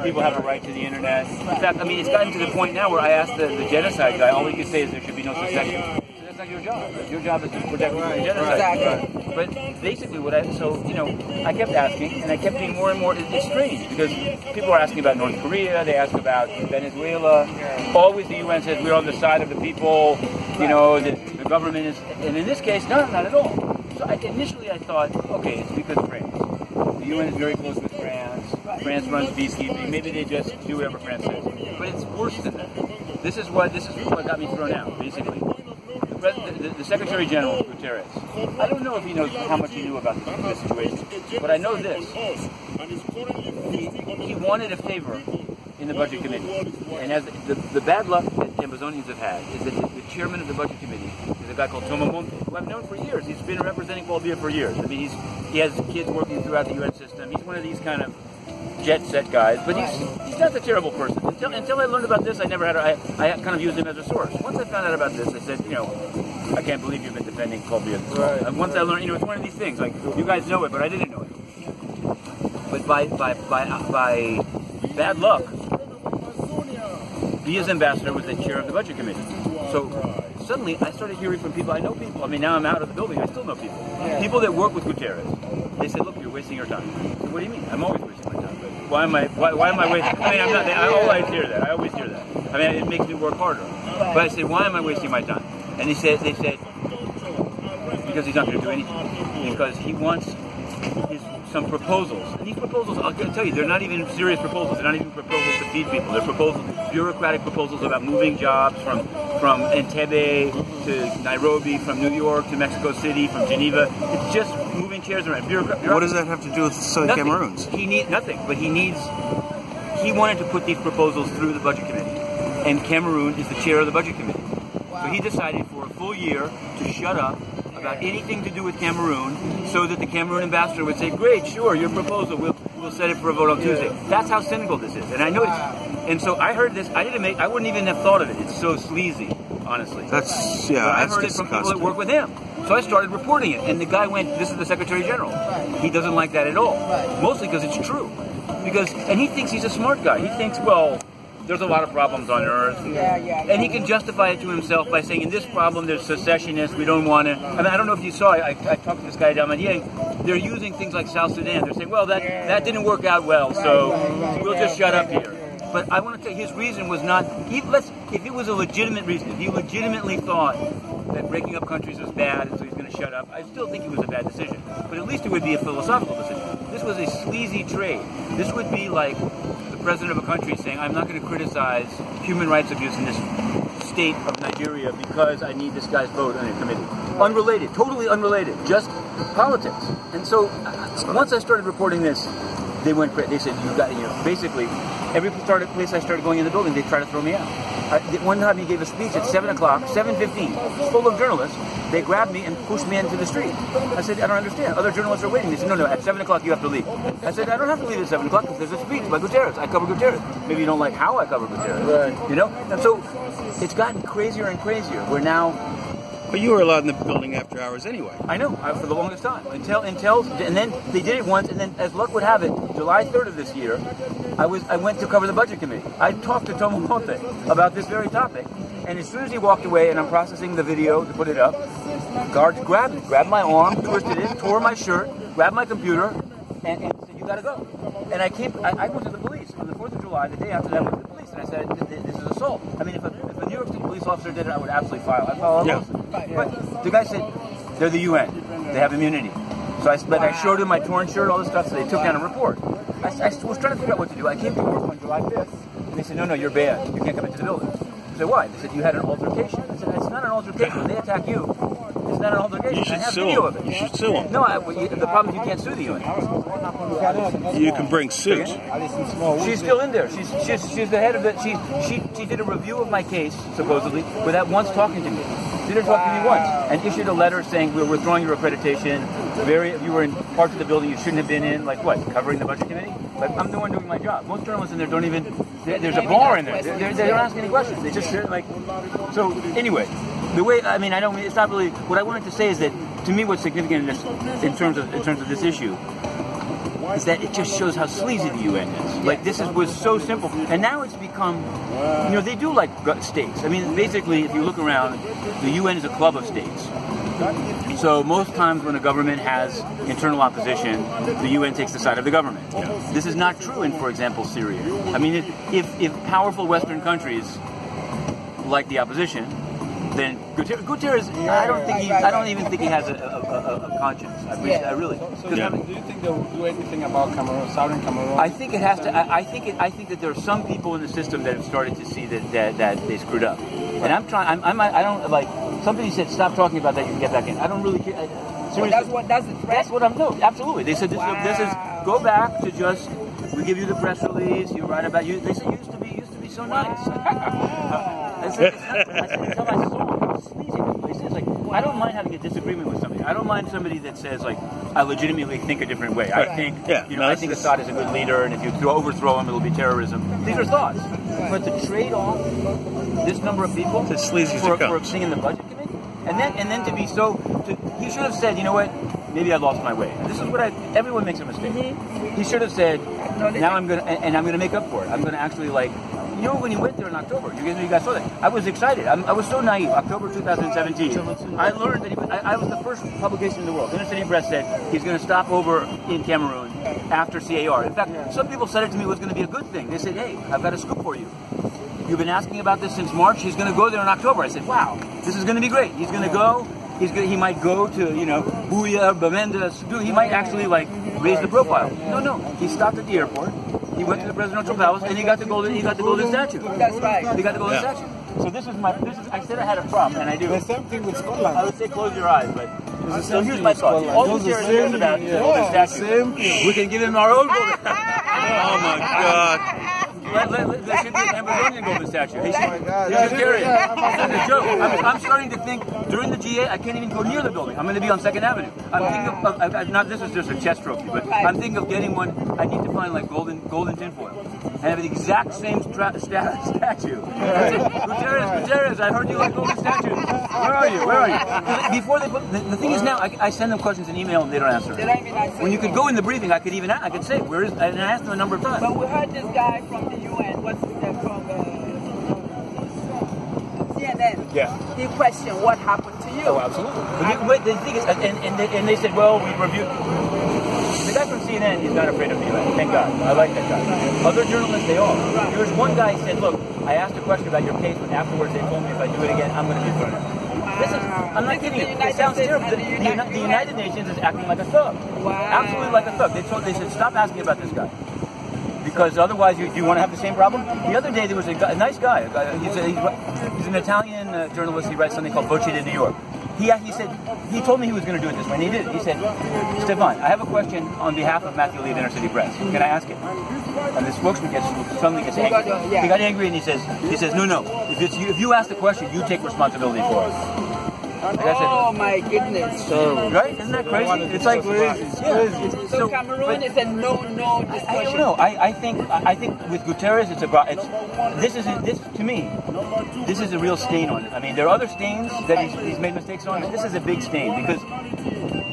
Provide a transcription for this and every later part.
people have a right to the internet. In fact, I mean, it's gotten to the point now where I asked the genocide guy, all he could say is there should be no secession. So that's not your job. Your job is to protect from genocide. Exactly. But basically I kept asking, and I kept being more and more, it's strange, because people are asking about North Korea, they ask about Venezuela. Always the UN says we're on the side of the people, the government is, and in this case, no, not at all. So initially I thought, okay, it's because France. The UN is very close with France. France runs peacekeeping. Maybe they just do whatever France says. But it's worse than that. This is what got me thrown out, basically. The Secretary General, Gutereres, I don't know if he knows how much he knew about this situation, but I know this. He wanted a favor in the Budget Committee. And as the bad luck that Ambazonians have had is that the chairman of the Budget Committee is a guy called Tomamonte, who I've known for years. He's been representing Bolivia for years. I mean, he has kids working throughout the UN system. He's one of these kind of jet-set guys, but he's not a terrible person. Until I learned about this, I kind of used him as a source. Once I found out about this, I said, I can't believe you've been defending Bolivia. Right. And once I learned, it's one of these things, like, you guys know it, but I didn't know it. But by bad luck, he as ambassador was the chair of the Budget Committee. So suddenly I started hearing from people, I know people, I mean, now I'm out of the building, I still know people. Yeah. People that work with Gutereres, they said, look, you're wasting your time. I said, what do you mean? I'm always wasting my time. Why am I wasting? I mean, I'm not. I always hear that. I always hear that. I mean, it makes me work harder. But I said, why am I wasting my time? And they said, because he's not going to do anything. Because he wants some proposals. And these proposals, I'll tell you, they're not even serious proposals. They're not even proposals to feed people. They're bureaucratic proposals about moving jobs from Entebbe to Nairobi, from New York to Mexico City, from Geneva. It's just moving chairs around. What does that have to do with Southern Cameroons? He needs nothing, but he wanted to put these proposals through the Budget Committee. And Cameroon is the chair of the Budget Committee. Wow. So he decided for a full year to shut up about anything to do with Cameroon, so that the Cameroon ambassador would say, great, sure, your proposal, we'll set it for a vote on Tuesday. That's how cynical this is. And I know and so I heard this, I wouldn't even have thought of it. It's so sleazy, honestly. I heard it from people that work with him. So I started reporting it, and the guy went, this is the Secretary General. He doesn't like that at all. Mostly because it's true. And he thinks he's a smart guy. He thinks, well, there's a lot of problems on Earth. And he can justify it to himself by saying, in this problem, there's secessionists, we don't want to. I mean, I don't know if you saw, I talked to this guy down there, they're using things like South Sudan. They're saying, well, that didn't work out well, so we'll just shut up here. But I want to tell you, his reason was not, if it was a legitimate reason, if he legitimately thought that breaking up countries was bad and so he's going to shut up, I still think it was a bad decision. But at least it would be a philosophical decision. This was a sleazy trade. This would be like the president of a country saying, I'm not going to criticize human rights abuse in this state of Nigeria because I need this guy's vote on a committee. Unrelated, totally unrelated, just politics. And so once I started reporting this, they said, basically, every place I started going in the building, they tried to throw me out. One time he gave a speech at 7 o'clock, 7:15, full of journalists. They grabbed me and pushed me into the street. I said, I don't understand. Other journalists are waiting. They said, no, at 7 o'clock you have to leave. I said, I don't have to leave at 7 o'clock because there's a speech by Gutereres. I cover Gutereres. Maybe you don't like how I cover Gutereres. Right. And so it's gotten crazier and crazier. We're now... But you were allowed in the building after hours anyway. I know, for the longest time. Until, and then they did it once, and then as luck would have it, July 3rd of this year, I went to cover the Budget Committee. I talked to Tomamonte about this very topic, and as soon as he walked away and I'm processing the video to put it up, guards grabbed my arm, twisted it, tore my shirt, grabbed my computer, and said, you gotta go. And I went to the police on the 4th of July, the day after that I went to the police, and I said, this is assault. I mean, if a New York City police officer did it, I would absolutely file. I'd file a lawsuit. But the guy said, they're the UN. They have immunity. So I showed him my torn shirt, all this stuff, so they took down a report. I was trying to figure out what to do. I came to work on July 5th, and they said, no, you're banned. You can't come into the building. I said, why? They said, you had an altercation. I said, it's not an altercation. When they attack you, it's not an altercation. You should I have sue video them. of it. You should sue them. No, the problem is you can't sue the UN. You can bring suit. She's still in there. She's the head of the... She did a review of my case, supposedly, without once talking to me. Didn't talk to me once, and issued a letter saying we're withdrawing your accreditation. You were in parts of the building you shouldn't have been in, like what, covering the Budget Committee? Like, I'm the one doing my job. Most journalists in there don't even. There's a bar in there. They don't ask any questions. They just like. So anyway, the way I don't. It's not really. What I wanted to say is that to me, what's significant in terms of this issue is that it just shows how sleazy the UN is. Like, was so simple. And now it's become, they do like states. I mean, basically, if you look around, the UN is a club of states. So most times when a government has internal opposition, the UN takes the side of the government. Yeah. This is not true in, for example, Syria. I mean, if powerful Western countries like the opposition, then Guterres, I don't even think he has a conscience. I really. So do you think they'll do anything about Cameroon, Southern Cameroon? I think it has to. I think that there are some people in the system that have started to see that they screwed up. And I'm trying. I don't like. Somebody said, "Stop talking about that. You can get back in." I don't really care. Seriously, that's the threat. That's what I'm. No, absolutely. They said this is go back to just. We give you the press release. You write about you. They said used to be so nice. I said, tell my soul, how sleazy this place is. Like, I don't mind having a disagreement with somebody. I don't mind somebody that says, like, I legitimately think a different way. I think, I think Assad is a good leader, and if you overthrow him, it'll be terrorism. These are thoughts. But to trade off this number of people for sitting in the budget committee, and then to be so, he should have said, you know what? Maybe I lost my way. This is what everyone makes a mistake. He should have said, now I'm gonna make up for it. I'm gonna actually when he went there in October, you guys saw that. I was excited. I was so naive. October 2017. I learned that I was the first publication in the world. Inner City Press said he's going to stop over in Cameroon after CAR. In fact, some people said it to me was going to be a good thing. They said, "Hey, I've got a scoop for you. You've been asking about this since March. He's going to go there in October." I said, "Wow, this is going to be great. He's going to go. He might go to Buya, Bamenda. He might actually raise the profile." No. He stopped at the airport. He went to the presidential palace and he got the golden statue. That's right. He got the golden statue. So I said I had a prop, and I do. The same thing with Scotland. I would say close your eyes, but so here's my thought. All the cares about is the golden statue. We can give him our own golden statue. Oh my God. There should be an Ambazonia golden statue. He should carry it. It's a joke. I'm starting to think during the GA, I can't even go near the building. I'm going to be on 2nd Avenue. I'm thinking of not this is just a chest trophy, but I'm thinking of getting one. I need to find golden tinfoil and have the exact same statue. Gutereres, I heard you like golden statues. Where are you? Before they the thing is now, I send them questions in email and they don't answer. When you could go in the briefing, I could say where is, and I asked them a number of times. But we heard this guy from the UN, what's his name, from CNN. Yeah. He questioned what happened to you. Oh, absolutely. But the thing is, and they said, well, we reviewed. The guy from CNN is not afraid of the UN. Thank God. I like that guy. Other journalists, they are. There was one guy who said, look, I asked a question about your case, but afterwards they told me if I do it again, I'm going to be thrown out. I'm not kidding you. It sounds terrible. The United Nations is acting like a thug. Wow. Absolutely like a thug. They said, stop asking about this guy. Because otherwise, do you want to have the same problem? The other day, there was a nice guy. He's an Italian journalist. He writes something called Voce di New York. He told me he was going to do it this way, and he did it. He said, Stefan, I have a question on behalf of Matthew Lee of Inner City Press. Can I ask it? And the spokesman suddenly gets angry. He got angry, and he says, no. If you ask the question, you take responsibility for it. Like I said, oh my goodness! Right? Isn't that crazy? It's like crazy. So Cameroon is a no discussion. I don't know. I think with Guterres, to me, this is a real stain on it. I mean, there are other stains that he's made mistakes on, but this is a big stain because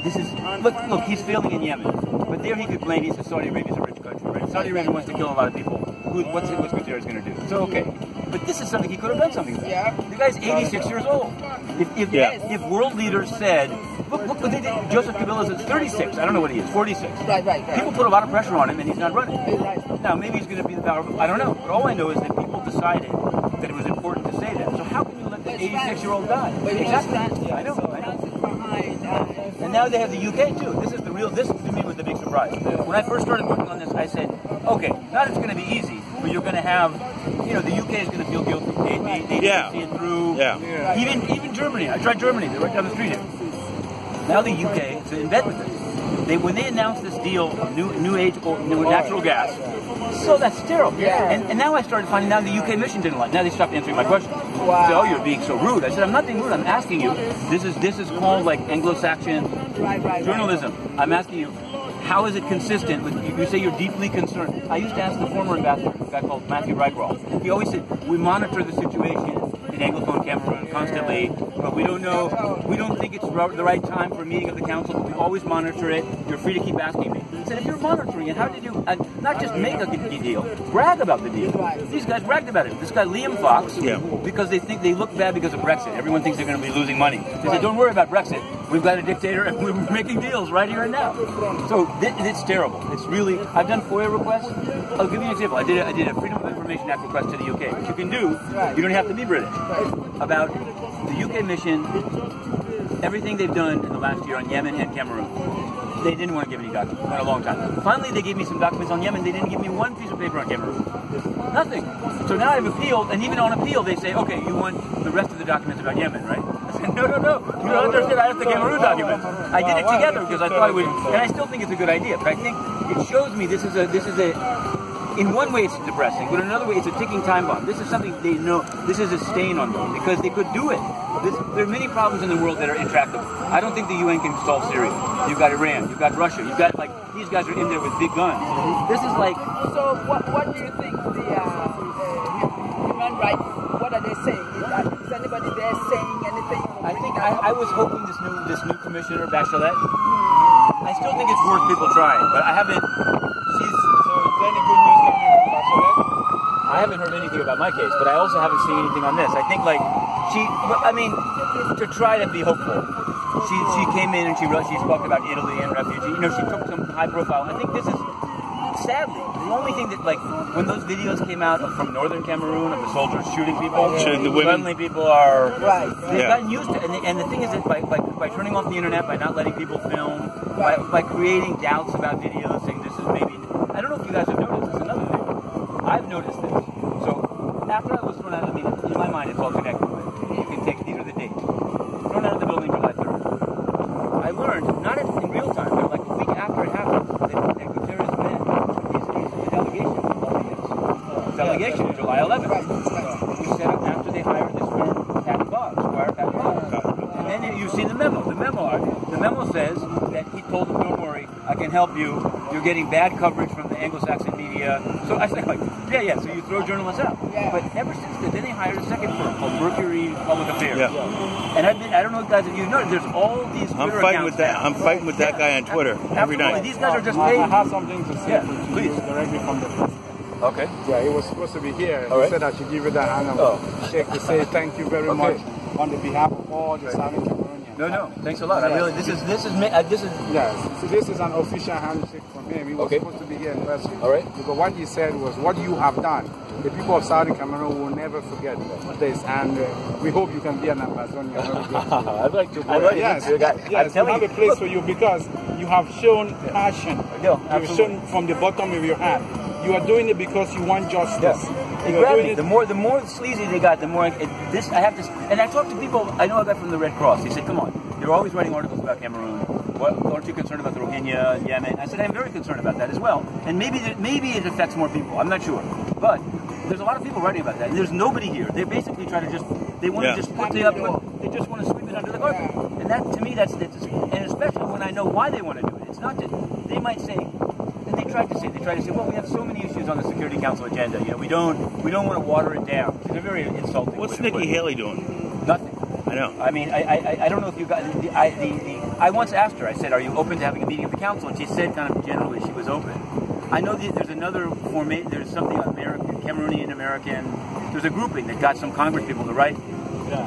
this is look. He's failing in Yemen, but there he could blame. He says Saudi Arabia is a rich country, right? Saudi Arabia wants to kill a lot of people. What's Guterres going to do? So okay. But this is something he could have done something with. Yeah. The guy's 86 years old. If world leaders said, look what they did. Joseph Kabila is 36. I don't know what he is. 46. Right. People put a lot of pressure on him, and he's not running. Right. Now maybe he's going to be the power. I don't know. But all I know is that people decided that it was important to say that. So how can you let the 86-year-old die? Exactly. I know. And now they have the UK too. This to me was the big surprise. When I first started working on this, I said, okay, not it's going to be easy, but you're going to have, the UK is going to feel guilty. They didn't see it through. Yeah. Even Germany. I tried Germany. They're right down the street here. Now the UK is in bed with this. When they announced this deal of new natural gas, so that's terrible. Yeah. And now I started finding out the UK mission didn't like. Now they stopped answering my questions. Wow. They said, oh, you're being so rude. I said, I'm not being rude. I'm asking you. This is called Anglo-Saxon journalism. I'm asking you, how is it consistent with you say you're deeply concerned? I used to ask the former ambassador, a guy called Matthew Reichwald. He always said, we monitor the situation in Anglophone Cameroon constantly, but we don't know, we don't think it's the right time for a meeting of the council, but we always monitor it. You're free to keep asking me. I said, if you're monitoring it, how did you not just make a deal, brag about the deal? These guys bragged about it. This guy, Liam Fox, because they think they look bad because of Brexit. Everyone thinks they're going to be losing money. They said, don't worry about Brexit. We've got a dictator and we're making deals right here and now. So it's terrible. It's really, I've done FOIA requests. I'll give you an example. I did a Freedom of Information Act request to the UK, which you can do. You don't have to be British. About the UK mission, everything they've done in the last year on Yemen and Cameroon. They didn't want to give any documents for a long time. Finally, they gave me some documents on Yemen. They didn't give me one piece of paper on Cameroon. Nothing. So now I've appealed, and even on appeal, they say, okay, you want the rest of the documents about Yemen, right? I said, no. You don't understand. I have the Cameroon documents. I did it together because I thought it would, and I still think it's a good idea. But I think it shows me this is a. In one way, it's depressing, but in another way, it's a ticking time bomb. This is something they know. This is a stain on them because they could do it. There are many problems in the world that are intractable. I don't think the UN can solve Syria. You've got Iran. You've got Russia. You've got these guys are in there with big guns. This is like. So what do you think the human rights? What are they saying? Is anybody there saying anything? I think I was hoping this new commissioner Bachelet. I still think it's worth people trying, but I haven't. Any good news coming from Bachelet? I haven't heard anything about my case, but I also haven't seen anything on this. I think to try to be hopeful. She came in and she spoke about Italy and refugee. She took some high profile. I think this is sadly the only thing that when those videos came out from northern Cameroon of the soldiers shooting people, suddenly people are they've gotten used to it. And the thing is that by turning off the internet, by not letting people film, by creating doubts about videos, saying this is maybe. I don't know if you guys have noticed. It's another thing. I've noticed this. So after I was thrown out of the meeting, in my mind it's all connected with. You can take these are the dates. Thrown out of the building July 3rd. I learned, not in real time, but like a week after it happened, that Guterres met his delegation July 11th. We set up after they hired this firm, Patton Boggs, Squire Patton Boggs. And then you see the memo. The memo says that he told them, don't worry, I can help you. You're getting bad coverage from the Anglo-Saxon media. So I said, so you throw journalists out. But ever since then they hired a second firm called Mercury Public Affairs. And I don't know if guys, if you've noticed, there's all these Twitter accounts. I'm fighting with that guy on Twitter every night. These guys are just paid. I have something to say please. directly from the press. Okay. Yeah, he was supposed to be here. All He said I should give you that hand of shake to say thank you very much on the behalf of all the Southern Cameroonians. No, thanks a lot. I really, this is Yes, so this is an official handshake from him. He was supposed to be here in person. All right. Because what he said was, what you have done, the people of Southern Cameroon will never forget this, and we hope you can be an Ambazonia. I'd like to. Yes, we have a place for you because you have shown passion. You've shown from the bottom of your heart. You are doing it because you want justice. It grabbed me. The more sleazy they got, the more I have to. And I talked to people I know I got from the Red Cross. They said, "Come on, you're always writing articles about Cameroon. Aren't you concerned about the Rohingya, Yemen?" I said, "I'm very concerned about that as well. And maybe it affects more people. I'm not sure, but there's a lot of people writing about that. And there's nobody here. They basically try to they want to just they just want to sweep it under the carpet. And that to me that's and especially when I know why they want to do it. It's not that they might say." They try to say, well, we have so many issues on the Security Council agenda. We don't want to water it down. They're very insulting. What's Nikki Haley doing? Nothing. I know. I mean, I don't know if you got. I once asked her. I said, "Are you open to having a meeting of the council?" And she said, kind of generally, she was open. I know that there's another formation. There's something American, Cameroonian American. There's a grouping that got some Congress people to write.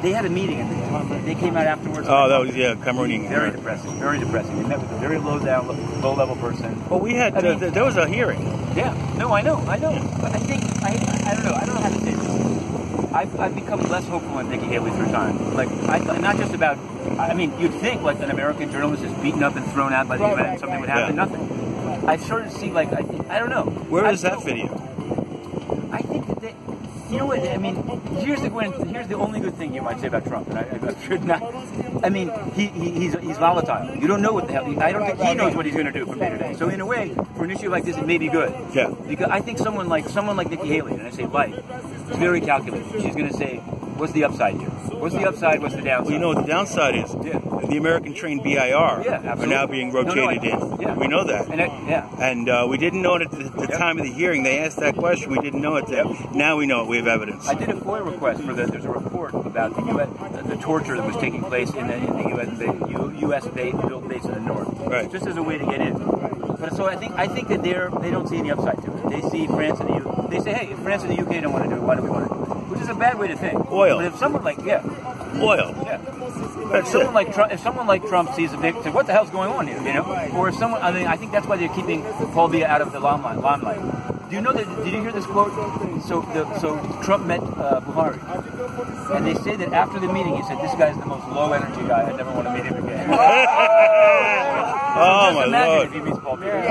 They had a meeting and they came out afterwards. Oh, that was Cameroonian. Very depressing. Very depressing. They met with a very low-level person. Well, we had there was a hearing. Yeah. No, I know. But I think I don't know. I don't know how to say this. I've become less hopeful on Nikki Haley through time. Not just about. I mean, you'd think an American journalist is beaten up and thrown out by the UN, something would happen. Nothing. I've started to see I don't know. Where is that video? I think that you know what? I mean, here's the only good thing you might say about Trump, and I should not. I mean, he's volatile. You don't know what the hell. I don't think he knows what he's going to do from day to day. So in a way, for an issue like this, it may be good. Yeah. Because I think someone like Nikki Haley, and I say is very calculated. She's going to say, what's the upside here? What's the upside? What's the downside? Well, you know what the downside is? Yeah. the American-trained BIR are now being rotated in. Yeah. We know that. And we didn't know it at the time of the hearing. They asked that question. We didn't know it then. Now we know it. We have evidence. I did a FOIA request for there's a report about the torture that was taking place in the U.S. built base in the north. Right. Just as a way to get in. But so I think that they don't see any upside to it. They see France and the UK. They say, hey, if France and the UK don't want to do it, why do we want to do it? Which is a bad way to think. Oil. But if someone like oil. If someone like Trump sees a big, says, what the hell's going on here? You know, or if someone, I mean, I think that's why they're keeping Paul Biya out of the limelight. Do you know that? Did you hear this quote? So Trump met Buhari, and they say that after the meeting, he said, "This guy's the most low energy guy. I never want to meet him again." Oh my Lord! If he meets Paul Biya,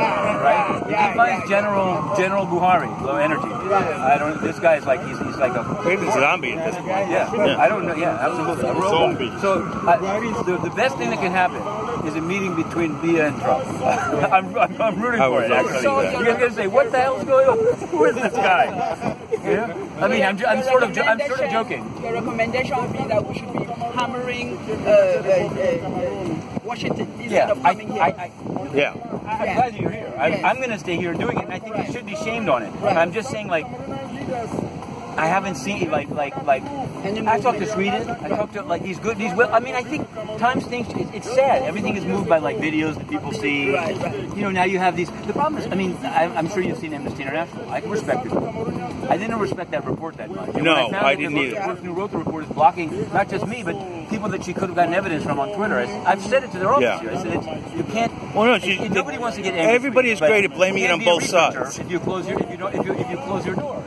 right? If he finds General Buhari low energy, I don't. This guy's like he's like a zombie at this point. Yeah, I don't know. Yeah, absolutely. A zombie. So the best thing that can happen is a meeting between Biya and Trump. I'm rooting for it. Actually, you're going to say, "What the hell's going on? Who is this guy?" Yeah. I mean, I'm sort of joking. Your recommendation would be that we should be hammering Washington instead of coming here. I'm glad you're here. I'm going to stay here doing it, and I think you should be shamed on it. I'm just saying, like, I haven't seen I talked to Sweden. I talked to these good. I mean, I think times things. It's sad. Everything is moved by videos that people see. You know, now you have these. The problem is, I mean, I'm sure you've seen Amnesty International. I can respect it. I didn't respect that report that much. No, I didn't either. The person who wrote the report is blocking not just me, but people that she could have gotten evidence from on Twitter. I've said it to their office here. I said you can't. Well, no, nobody wants to get angry. Everybody is great at blaming it on both sides. If you close your door,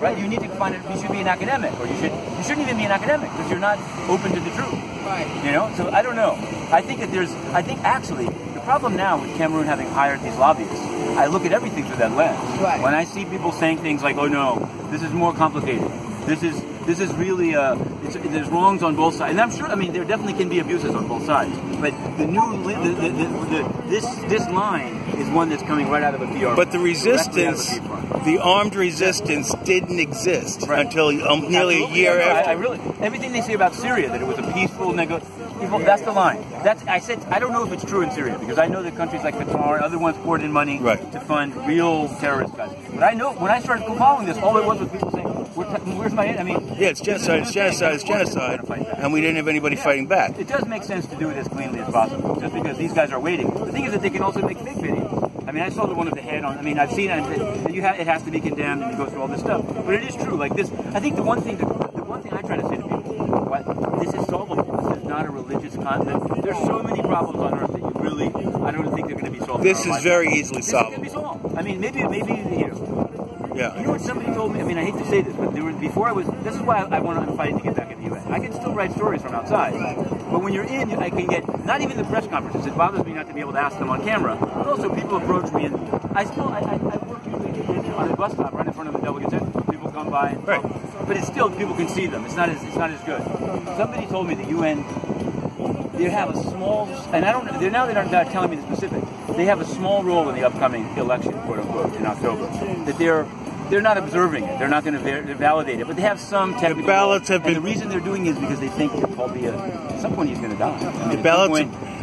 right? You need to find it. You should be an academic, or you shouldn't even be an academic because you're not open to the truth. Right. You know. So I don't know. I think actually the problem now with Cameroon having hired these lobbyists, I look at everything through that lens. Right. When I see people saying things like, "Oh no, this is more complicated. This is really there's wrongs on both sides," and I'm sure. I mean, there definitely can be abuses on both sides. But this line is one that's coming right out of a PR. But the resistance, the armed resistance, didn't exist until nearly a year after. Everything they say about Syria, that it was a peaceful that's the line. I don't know if it's true in Syria because I know that countries like Qatar and other ones poured in money to fund real terrorist guys. But I know when I started following this, all it was people saying, "Where's my?" I mean, it's genocide. It's genocide. It's genocide. And we didn't have anybody fighting back. It does make sense to do it as cleanly as possible, just because these guys are waiting. The thing is that they can also make fake videos. I mean, I saw the one of the head on. I mean, I've seen it. It has to be condemned, and you go through all this stuff. But it is true. Like this, I think the one thing I try to say to people, this is solvable. This is not a religious concept. There's so many problems on earth that I don't think they're going to be solved. This is very easily solvable. This can be solved. I mean, maybe you know. Yeah. You know what somebody told me? I mean, I hate to say this, but this is why I want to fight to get back in the U.S. I can still write stories from outside, but when you're in, I can get, not even the press conferences, it bothers me not to be able to ask them on camera, but also people approach me, and I work usually on a bus stop right in front of the Delegate Center. People come by, but it's still, people can see them. It's not as good. Somebody told me the UN, they have a small, and I don't know, they're not telling me the specific, they have a small role in the upcoming election, quote unquote, in October, that they're not observing it. They're not going to validate it, but they have some technical. The ballots have been. And the reason they're doing it is because they think Paul Biya, at some point he's going to die. I mean,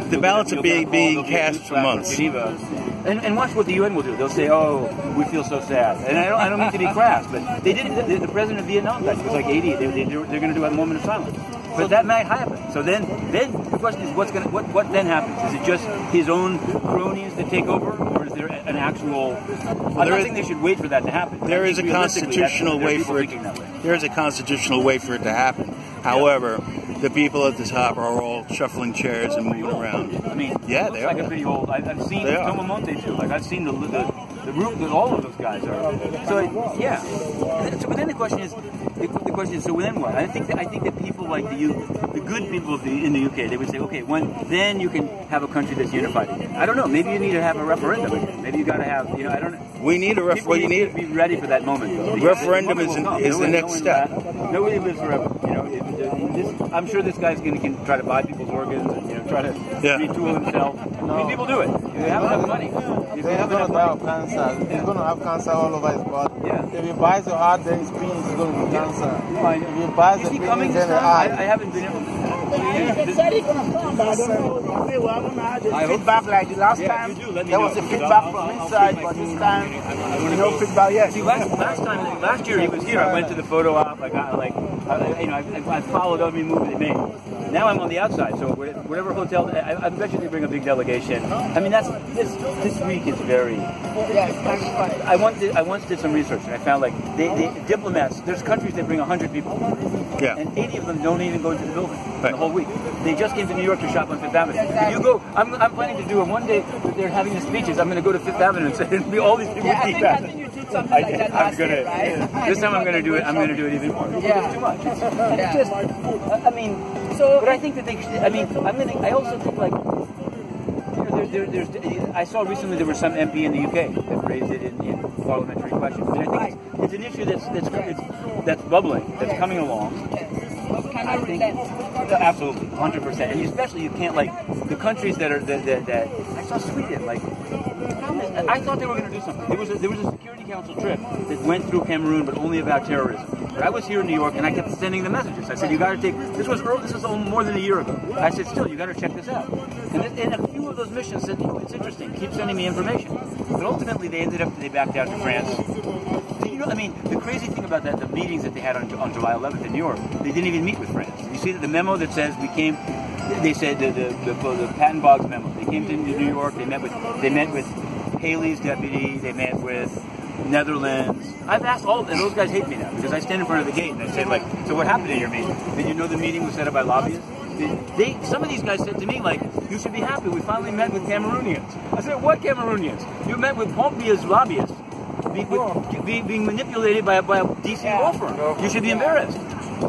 the ballots are being cast for months. And watch what the UN will do. They'll say, "Oh, we feel so sad." And I don't mean to be crass, but they did. The president of Vietnam died. He was like 80. They're going to do a moment of silence. But that might happen. So then the question is, what then happens? Is it just his own cronies that take over, or is there an actual? I'm not saying they should wait for that to happen. There is a constitutional way for it. There is a constitutional way for it to happen. However, the people at the top are all shuffling chairs and moving around. I mean, yeah, they are. Like a pretty old. I've seen Tomamonte too. Like I've seen the room that all of those guys are. So yeah. But then the question is. So then what? I think that people like the good people in the UK, they would say, okay, then you can have a country that's unified again. I don't know. Maybe you need to have a referendum again. Maybe you got to have, I don't know. We need a referendum. Well, you need to be ready for that moment. Though. Referendum is the next step. Nobody lives forever. I'm sure this guy's going to try to buy people's organs and try to retool himself. I mean, people do it. If they have enough money. He's going to die of cancer. He's going to have cancer all over his body. Yeah. If he buys your heart, then his penis is going to be cancer. If he buys the penis, then the eye. I haven't been able to. Feedback like the last time. There was a feedback from inside, but this time no feedback yet. See, last year he was here. I went to the photo op. I got I followed every move they made. Now I'm on the outside, so whatever hotel, I bet you they bring a big delegation. I mean, this week is very. I once did some research and I found like they diplomats. There's countries that bring 100 people, and 80 of them don't even go into the building the whole week. They just came to New York to shop on Fifth Avenue. If you go, I'm planning to do it one day. They're having the speeches. I'm going to go to Fifth Avenue and say it'll be all these people. I think you did something like that last year, right? This time I'm going to do it. I'm going to do it even more. Yeah. It's too much. It's just. I mean. But I think that they. I also think like. I saw recently there was some MP in the UK that raised it in parliamentary questions. And I think it's an issue that's bubbling, that's coming along. I think absolutely, 100%. And especially you can't like the countries that are that I saw Sweden like. I thought they were going to do something. There was a Security Council trip that went through Cameroon, but only about terrorism. But I was here in New York, and I kept sending the messages. I said, "You got to take this was more than a year ago." I said, "Still, you got to check this out." And a few of those missions said, "Oh, it's interesting. Keep sending me information." But ultimately, they backed out to France. You know, I mean, the crazy thing about that, the meetings that they had on July 11th in New York, they didn't even meet with France. You see the memo that says we came. They said the Patton Boggs memo. They came to New York. They met with Haley's deputy. They met with Netherlands. I've asked and those guys hate me now because I stand in front of the gate and I say like, so what happened at your meeting? Did you know the meeting was set up by lobbyists? Some of these guys said to me like, you should be happy. We finally met with Cameroonians. I said, what Cameroonians? You met with Pompey's lobbyists being manipulated by a DC law firm. You should be embarrassed.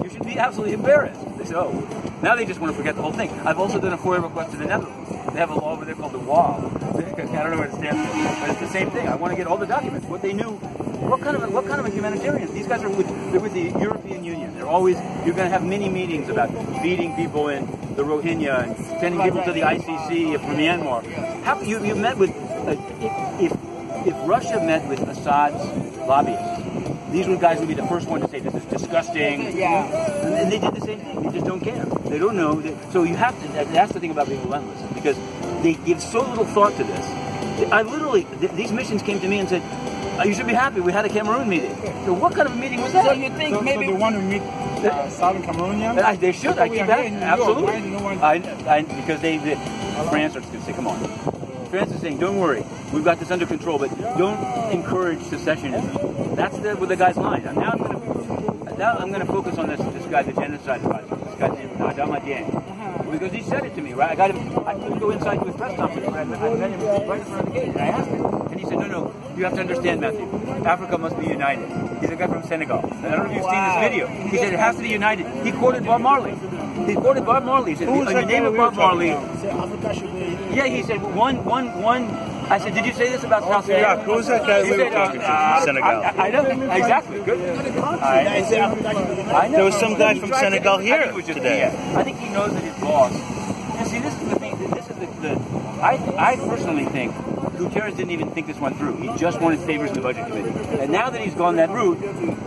You should be absolutely embarrassed. They said, oh. Now they just want to forget the whole thing. I've also done a FOIA request to the Netherlands. They have a law over there called the GALL. I don't know what it stands for, but it's the same thing. I want to get all the documents, what they knew, what kind of a humanitarian. These guys are they're with the European Union. You're going to have many meetings about feeding people in the Rohingya and sending people to the ICC from Myanmar. You met with if Russia met with Assad's lobbyists. These were guys who would be the first one to say this is disgusting. And they did the same thing. They just don't care. They don't know. So you have to. That's the thing about being relentless, because they give so little thought to this. These missions came to me and said, "You should be happy. We had a Cameroon meeting." So what kind of a meeting was that? So you think maybe they want to meet Southern Cameroonians? They should. I keep asking. Absolutely. Because France are going to say, "Come on." France is saying, don't worry, we've got this under control, but don't encourage secessionism. That's where the guy's line. And now I'm going to focus on this guy, the genocide project. This guy's name, Ambazonia, because he said it to me, right? I couldn't go inside to his press conference, but I met him right in front of the gate, and I asked him. And he said, no, you have to understand, Matthew, Africa must be united. He's a guy from Senegal. I don't know if you've seen this video. He said it has to be united. He quoted Bob Marley. He said, in the name of Bob Marley. Yeah, he said, one. I said, did you say this about South Sudan? Yeah, who's that guy? He said, Senegal. I know, exactly. Good. I know. There was some guy from Senegal here today. I think he knows that his boss. And see, this is the thing. This is I personally think Guterres didn't even think this one through. He just wanted favors in the budget committee. And now that he's gone that route,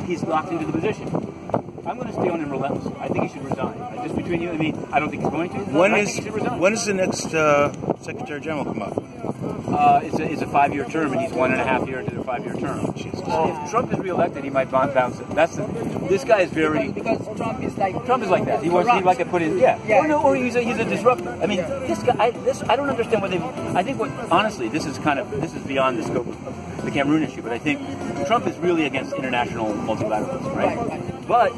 he's locked into the position. I'm going to stay on him relentless. I think he should resign. Just between you and me, I don't think he's going to. When is the next Secretary General come up? It's a 5-year term, and he's 1.5 years into the 5-year term. If Trump is reelected, he might bounce it. This guy is very because Trump is like that. He like to put in or he's a disruptor. I mean, this guy. I don't understand what they. I think honestly, this is beyond the scope of the Cameroon issue. But I think Trump is really against international multilateralism, right? But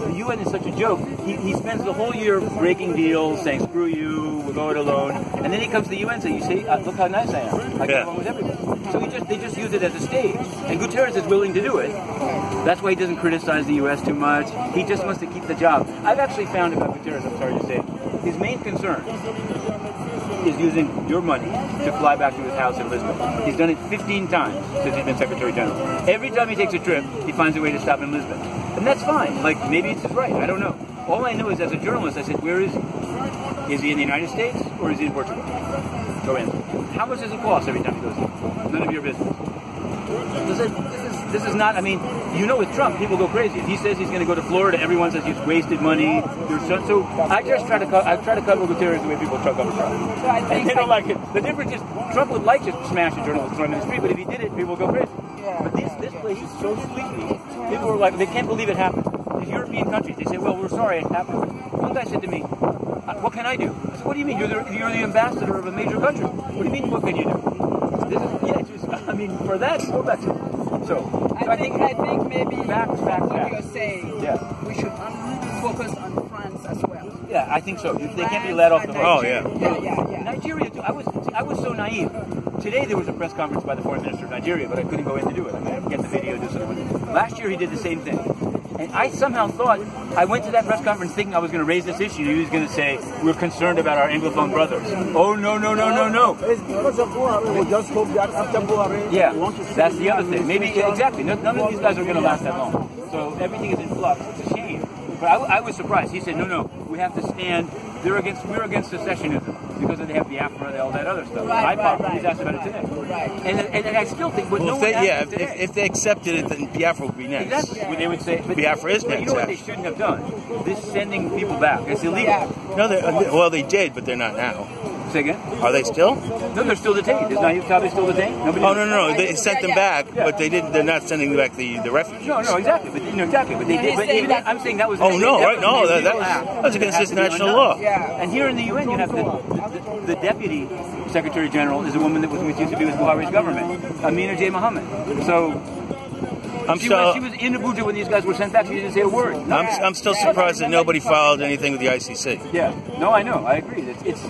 the UN is such a joke. He spends the whole year breaking deals, saying "screw you, we'll go it alone," and then he comes to the UN and says, "You see, look how nice I am. I get along with everyone." So they just use it as a stage, and Guterres is willing to do it. That's why he doesn't criticize the U.S. too much. He just wants to keep the job. I've actually found about Guterres, I'm sorry to say, his main concern is using your money to fly back to his house in Lisbon. He's done it 15 times since he's been Secretary General. Every time he takes a trip, he finds a way to stop in Lisbon. And that's fine. Like, maybe it's his right. I don't know. All I know is, as a journalist, I said, where is he? Is he in the United States or is he in Portugal? Go in. How much does it cost every time he goes in? None of your business. This this is not. I mean, you know, with Trump, people go crazy. If he says he's going to go to Florida, everyone says he's wasted money. So I just try to cover Guterres the way people cover Trump. So I think They don't like it. The difference is Trump would like to smash a journalist on the street, but if he did it, people would go crazy. Yeah. But this place is so sleepy. People are like, they can't believe it happened. These European countries, they say, well, we're sorry it happened. One guy said to me, what can I do? I said, what do you mean? You're the ambassador of a major country. What do you mean, what can you do? I mean, for that, go back to it. So I think maybe facts. what you're saying, we should focus on France as well. Yeah, I think so. They can't be let off the hook. Oh, yeah. Yeah. Nigeria, too. I was so naive. Today there was a press conference by the foreign minister of Nigeria, but I couldn't go in to do it. I'm going to get the video. Last year he did the same thing. And I somehow thought, I went to that press conference thinking I was going to raise this issue. He was going to say, we're concerned about our Anglophone brothers. Oh, no. Yeah, that's the other thing. Maybe, exactly. None of these guys are going to last that long. So everything is in flux. It's a shame. But I was surprised. He said, no, we have to stand. We're against secessionism because they have Biafra and all that other stuff. Right. He's asked about it today. Right. And I still think, but if they accepted it, then Biafra would be next. Exactly. They would say, but Biafra is next. You know what they shouldn't have done? This sending people back. It's illegal. Yeah. No, they did, but they're not now. Say again? Are they still? No, they're still detained. Is Nayib Tabet still detained? Nobody No. They sent them back, but they didn't. They're not sending back the refugees. No, exactly. But But they did. But even I'm saying that was. Oh no, right? No, that's against international law. Yeah. And here in the UN, you have the deputy secretary general is a woman that used to be with Buhari's government, Amina J. Mohammed. So. She was in Abuja when these guys were sent back. She didn't say a word. I'm still surprised that nobody filed anything with the ICC. Yeah. No, I know. I agree. That's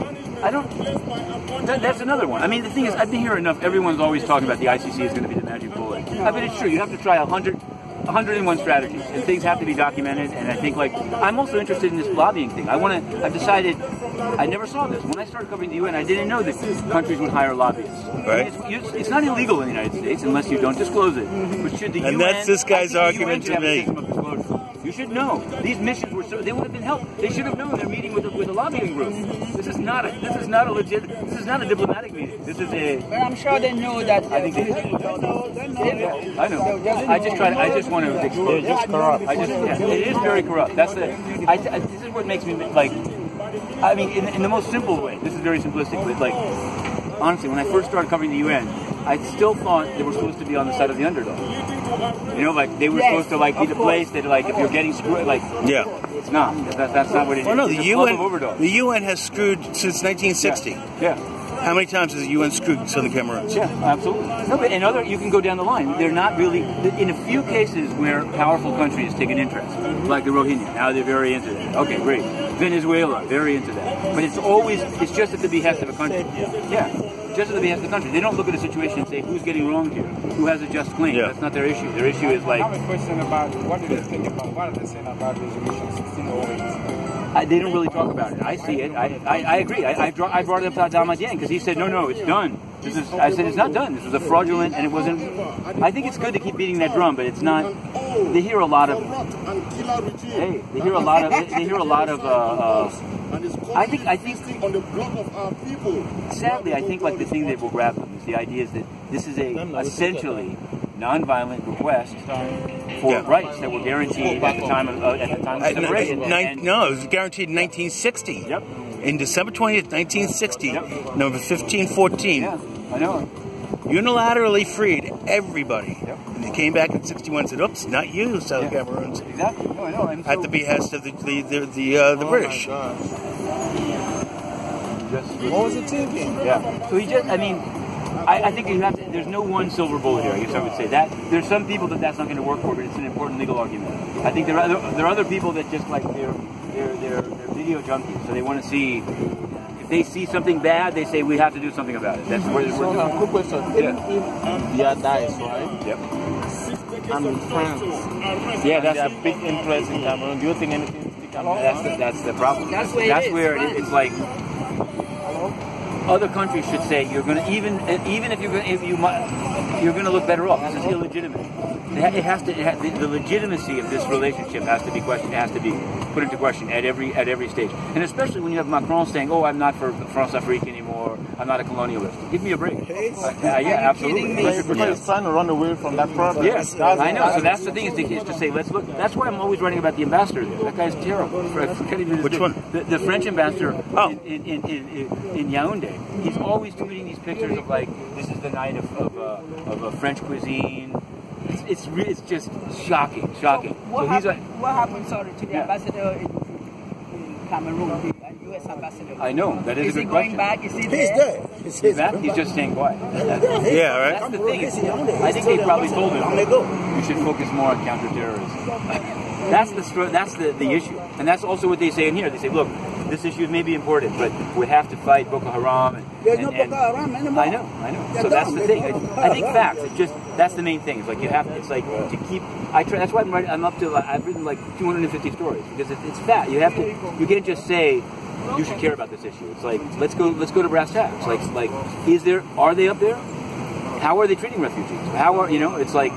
another one. I mean, the thing is, I've been here enough. Everyone's always talking about the ICC is going to be the magic bullet. I mean, it's true. You have to try 101 strategies, and things have to be documented. And I think, I'm also interested in this lobbying thing. I've decided. I never saw this. When I started covering the UN, I didn't know that countries would hire lobbyists. Right. I mean, it's not illegal in the United States unless you don't disclose it. But should the UN... And that's this guy's argument to me. You should know. These missions they would have been helped. They should have known they're meeting with a lobbying group. This is not a diplomatic meeting. This is a... But I'm sure they know that... I think they do. I know. I just want to explode. They're just corrupt. It is very corrupt. That's this is what makes me I mean, in the most simple way. This is very simplistic, but honestly, when I first started covering the UN, I still thought they were supposed to be on the side of the underdog. You know, they were supposed to be the place that if you're getting screwed, it's not. That's not what it is. Well, no, the UN has screwed since 1960. Yeah. How many times has the UN screwed Southern Cameroons? Yeah, absolutely. No, but you can go down the line. They're not really, in a few cases where powerful countries take an interest, like the Rohingya, now they're very into that. Okay, great. Venezuela, very into that. But it's just at the behest of a country. Yeah, just at the behest of the country. They don't look at a situation and say, who's getting wronged here? Who has a just claim? Yeah. That's not their issue. Their issue is I have a question about what are they saying about Resolution 1608? They don't really talk about it. I see it. I agree. I brought it up to Damadien because he said, no, it's done. I said, it's not done. This was a fraudulent, and it wasn't. I think it's good to keep beating that drum, but it's not. They hear a lot of. Hey, they hear a lot of. I think. Sadly, I think the thing that will grab them is the idea is that this is essentially nonviolent request for rights that were guaranteed at the time of separation. No, it was guaranteed in 1960. Yep. In December 20th, 1960, number 1514. Yeah, I know. Unilaterally freed everybody. Yep. And they came back in 61 and said, oops, not you, Southern Cameroons. Exactly. No, I know. At the behest of the British. What was he thinking? Yeah. So I think there's no one silver bullet here, I guess I would say. That there's some people that's not going to work for, but it's an important legal argument. I think there are other people that just they're video junkies, so they want to see. If they see something bad, they say we have to do something about it. That's where we're doing. Quick question. Even if Bia dies, right? Yep. And in France, that's a big interest in Cameroon. Do you think anything can happen? That's the problem. That's where it's like. Other countries should say you're going to even if you're going to look better off. This is illegitimate. the legitimacy of this relationship has to be questioned. Has to be put into question at every stage, and especially when you have Macron saying, "Oh, I'm not for France Afrique anymore. I'm not a colonialist." Give me a break. Yeah, absolutely. He's trying to run away from that problem. Yes, I know. So that's the thing is to say, let's look. That's why I'm always writing about the ambassador there. That guy's terrible. Which one? The French ambassador in Yaoundé. He's always tweeting these pictures of like, this is the night of a French cuisine. It's just shocking. What happened, to the ambassador in Cameroon, the U.S. ambassador? I know, that is a good question. Is he going back? Is he He's there. He's back? He's just staying quiet. Yeah, right. That's the thing. I think they probably told him, you should focus more on counterterrorism. That's the issue. And that's also what they say in here. They say, look, this issue may be important, but we have to fight Boko Haram. There's no Boko Haram anymore. I know. So that's the thing. I think facts. That's the main thing. It's like you have. It's like to keep. That's why I'm writing. I've written like 250 stories because it's fact. You have to. You can't just say you should care about this issue. It's like let's go to brass tacks. Like are they up there? How are they treating refugees? It's like.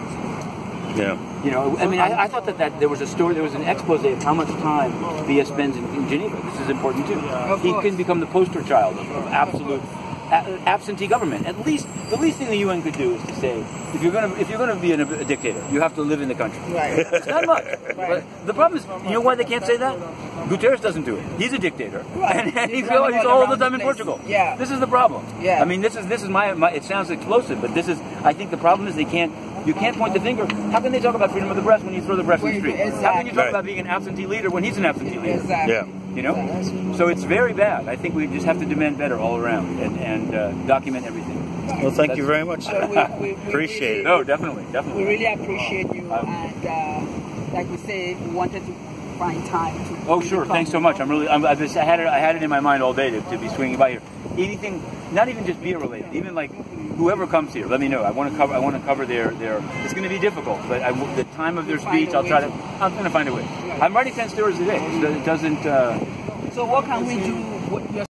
Yeah. I thought that there was a story, there was an expose of how much time BS spends in Geneva. This is important too. He can become the poster child of absolute absentee government. At least the least thing the UN could do is to say, if you're gonna be a dictator, you have to live in the country. Right. It's not much. Right. But the problem is, you know why they can't say that? Guterres doesn't do it. He's a dictator, right. and he's all the time in Portugal. Yeah. This is the problem. Yeah. I mean, this is my. It sounds explosive, but this is. I think the problem is they can't. You can't point the finger. How can they talk about freedom of the press when you throw the press in the street? Exactly. How can you talk about being an absentee leader when he's an absentee leader? Exactly. Yeah. So it's very bad. I think we just have to demand better all around and document everything. Well, thank you very much. We Appreciate it. No, definitely. We really appreciate you, and like we said, we wanted to find time to. Oh, sure. Thanks so much. I had it in my mind all day to be swinging by here. Anything, not even just beer related. Even like whoever comes here, let me know. I want to cover their. It's going to be difficult, but the time of their speech, I'm going to find a way. I'm writing 10 stories a day. So it doesn't. So what can we do?